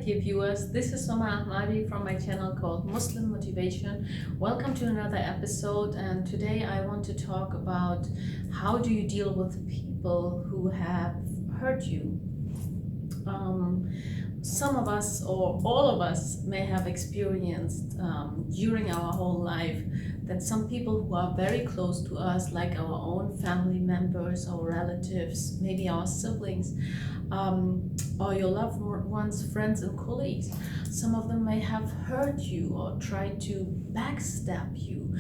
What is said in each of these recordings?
dear viewers. This is Soma Ahmadi from my channel called Muslim Motivation. Welcome to another episode, and today I want to talk about how do you deal with people who have hurt you. Some of us, or all of us, may have experienced during our whole life that some people who are very close to us, like our own family members or relatives, maybe our siblings, or your loved ones, friends and colleagues, some of them may have hurt you or tried to backstab you.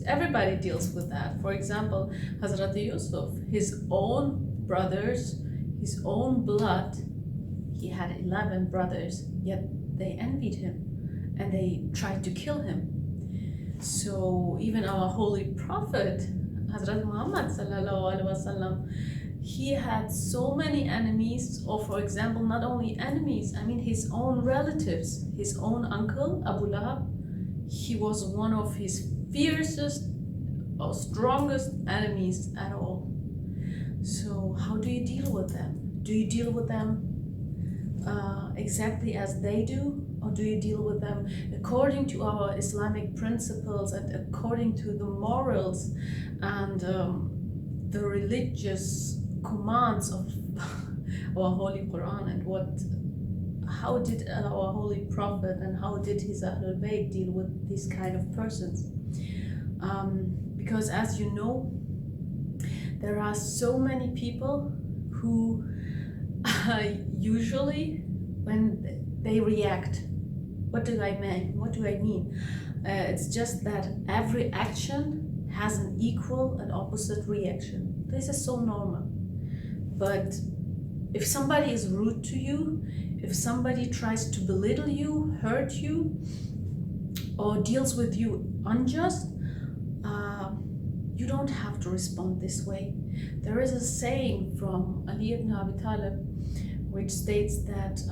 Everybody deals with that. For example, Hazrate Yusuf, his own brothers, his own blood, he had 11 brothers, yet they envied him and they tried to kill him. So even our holy prophet, Hazrate Muhammad sallallahu alaihi wasallam, he had so many enemies, or for example, not only enemies, I mean his own relatives, his own uncle, Abu Lahab, he was one of his fiercest or strongest enemies at all. So how do you deal with them? Do you deal with them exactly as they do, or do you deal with them according to our Islamic principles and according to the morals and the religious commands of our Holy Quran, and how did our Holy Prophet and how did his Ahlul Bayt deal with these kind of persons? Because as you know, there are so many people who usually when they react, what do I mean? It's just that every action has an equal and opposite reaction. This is so normal. But if somebody is rude to you, if somebody tries to belittle you, hurt you, or deals with you unjust, you don't have to respond this way. There is a saying from Ali ibn Abi Talib which states that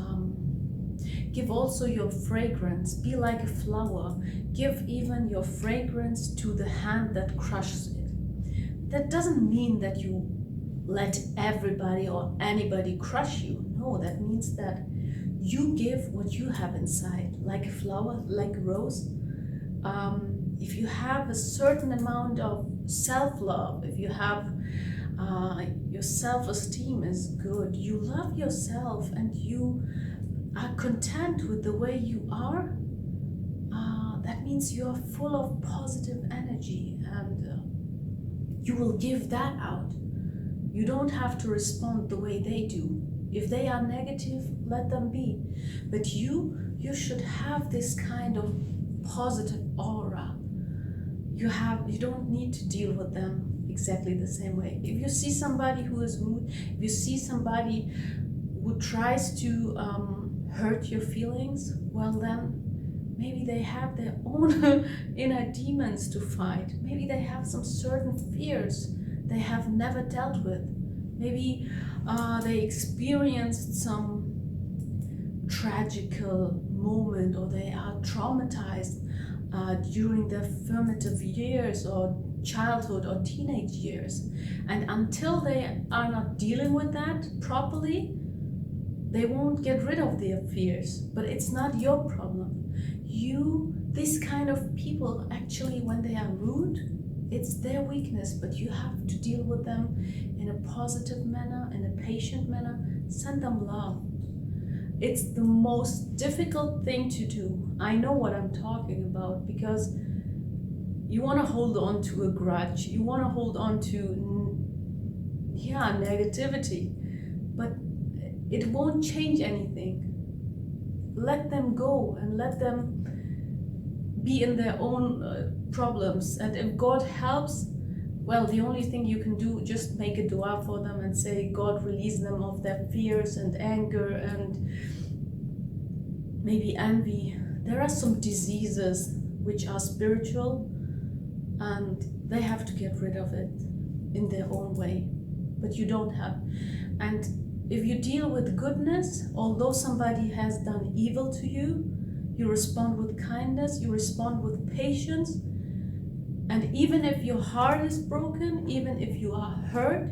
give also your fragrance, be like a flower, give even your fragrance to the hand that crushes it. That doesn't mean that you let everybody or anybody crush you. No, that means that you give what you have inside, like a flower, like a rose. If you have a certain amount of self-love, if you have your self-esteem is good, you love yourself and you are content with the way you are, that means you are full of positive energy, and you will give that out. You don't have to respond the way they do. If they are negative, let them be. But you should have this kind of positive aura. You don't need to deal with them exactly the same way. If you see somebody who is rude, if you see somebody who tries to hurt your feelings, well then maybe they have their own inner demons to fight. Maybe they have some certain fears they have never dealt with. Maybe they experienced some tragical moment, or they are traumatized during their formative years or childhood or teenage years, and until they are not dealing with that properly, they won't get rid of their fears. But it's not your problem. This kind of people, actually, when they are rude, it's their weakness, but you have to deal with them in a positive manner, in a patient manner. Send them love. It's the most difficult thing to do. I know what I'm talking about, because you want to hold on to a grudge, you want to hold on to negativity, but it won't change anything. Let them go and let them be in their own problems, and if God helps, well, the only thing you can do, just make a dua for them and say, God, release them of their fears and anger and maybe envy. There are some diseases which are spiritual, and they have to get rid of it in their own way, but you don't have. And if you deal with goodness, although somebody has done evil to you, you respond with kindness, you respond with patience. And even if your heart is broken, even if you are hurt,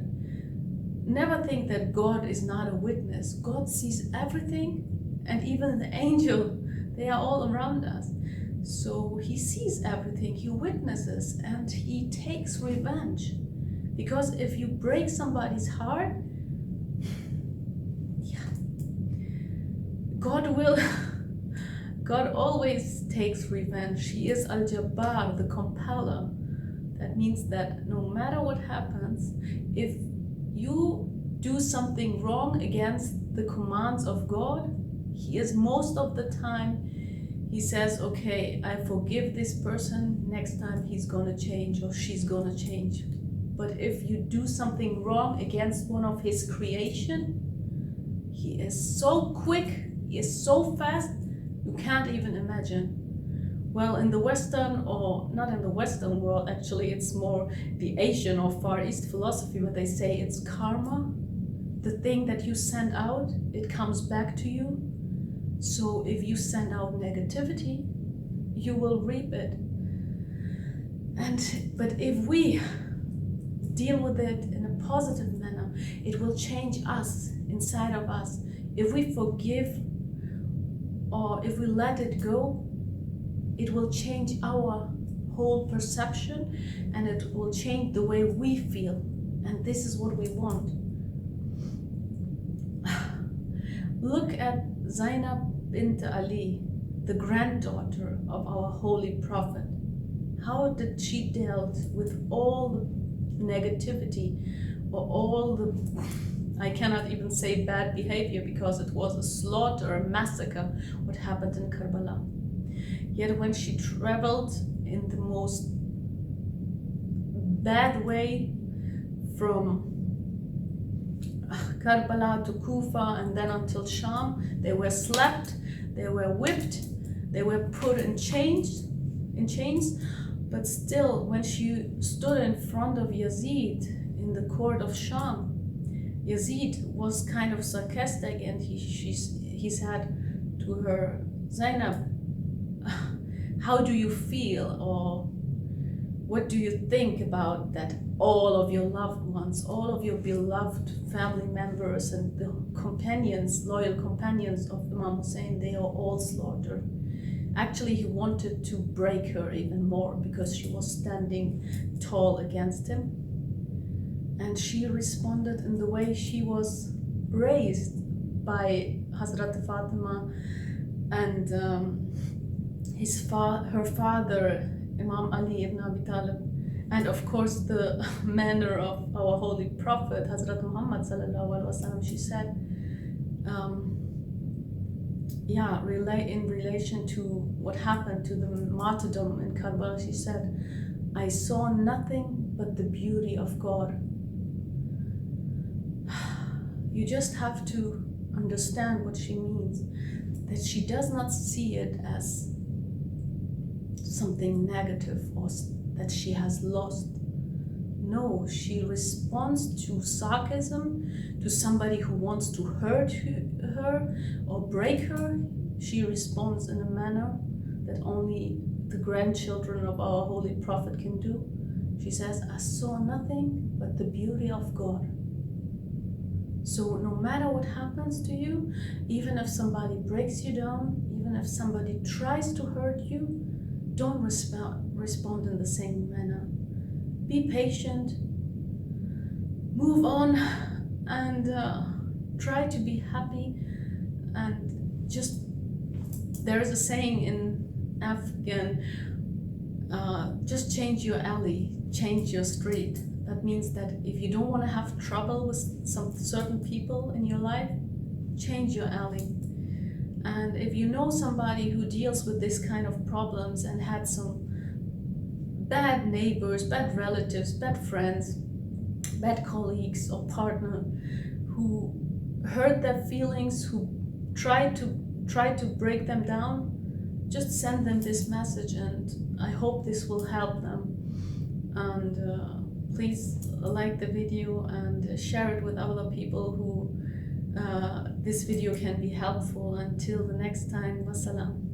never think that God is not a witness. God sees everything and even the angel, they are all around us. So he sees everything, he witnesses, and he takes revenge. Because if you break somebody's heart, yeah, God will, God always takes revenge. He is Al-Jabbar, the compeller. That means that no matter what happens, if you do something wrong against the commands of God, he is most of the time, he says, okay, I forgive this person, next time he's gonna change or she's gonna change. But if you do something wrong against one of his creation, he is so quick, he is so fast, you can't even imagine. Well, in the Western, or not in the Western world, actually, it's more the Asian or Far East philosophy, but they say it's karma. The thing that you send out, it comes back to you. So if you send out negativity, you will reap it. But if we deal with it in a positive manner, it will change us, inside of us. If we forgive, or if we let it go, it will change our whole perception, and it will change the way we feel. And this is what we want. Look at Xena bint Ali, the granddaughter of our holy prophet. How did she deal with all the negativity, or all the, I cannot even say bad behavior, because it was a slaughter, a massacre, what happened in Karbala. Yet when she traveled in the most bad way from Karbala to Kufa and then until Sham, they were slapped, they were whipped, they were put in chains. But still, when she stood in front of Yazid in the court of Sham, Yazid was kind of sarcastic, and he said to her, Zainab, how do you feel, or what do you think about that all of your loved ones, all of your beloved family members and the companions, loyal companions of Imam Hussein, they are all slaughtered? Actually, he wanted to break her even more because she was standing tall against him. And she responded in the way she was raised by Hazrate Fatima and her father, Imam Ali ibn Abi Talib, and of course the manner of our holy prophet, Hazrate Muhammad sallallahu alaihi wasallam. She said, in relation to what happened to the martyrdom in Karbala, she said, I saw nothing but the beauty of God. You just have to understand what she means, that she does not see it as something negative or that she has lost. No, she responds to sarcasm, to somebody who wants to hurt her or break her. She responds in a manner that only the grandchildren of our holy prophet can do. She says, I saw nothing but the beauty of God. So no matter what happens to you, even if somebody breaks you down, even if somebody tries to hurt you, don't respond in the same manner. Be patient, move on, and try to be happy. And just, there is a saying in Afghan, just change your alley, change your street. That means that if you don't want to have trouble with some certain people in your life, change your alley. And if you know somebody who deals with this kind of problems and had some bad neighbors, bad relatives, bad friends, bad colleagues or partner who hurt their feelings, who tried to break them down, just send them this message, and I hope this will help them. And please like the video and share it with other people who this video can be helpful. Until the next time, wassalam.